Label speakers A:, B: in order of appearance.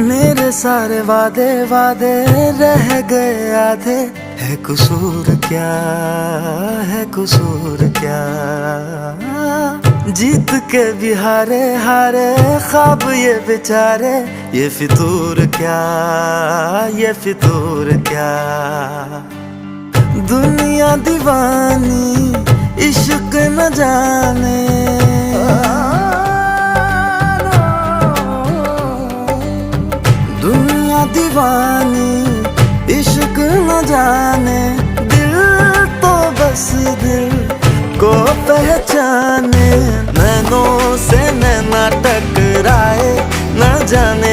A: मेरे सारे वादे वादे रह गए आधे। है कसूर क्या, है कसूर क्या, जीत के भी हारे हारे ख्वाब ये बेचारे। ये फितूर क्या, ये फितूर क्या, दुनिया दीवानी इश्क न जाने। दुनिया दीवानी इश्क न जाने, दिल तो बस दिल को पहचाने। नैनों से नैना टकराए, न जाने